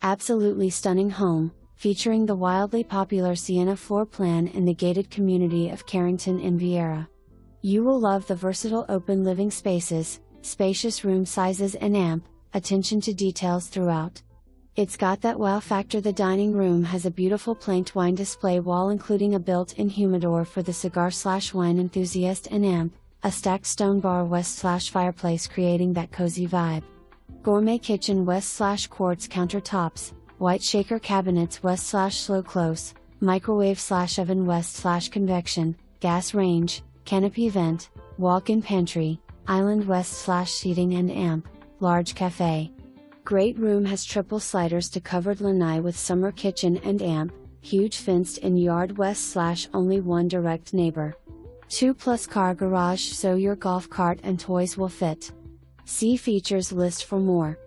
Absolutely stunning home, featuring the wildly popular Siena floor plan in the gated community of Kerrington in Viera. You will love the versatile open living spaces, spacious room sizes and attention to details throughout. It's got that wow factor. The dining room has a beautiful planked wine display wall including a built-in humidor for the cigar/wine enthusiast and a stacked stone bar west/fireplace creating that cozy vibe. Gourmet kitchen west/quartz countertops, white shaker cabinets west/slow close, microwave/oven west/convection, gas range, canopy vent, walk-in pantry, island west/seating and large cafe. Great room has triple sliders to covered lanai with summer kitchen and huge fenced-in yard west/only one direct neighbor. 2+ car garage so your golf cart and toys will fit. See features list for more.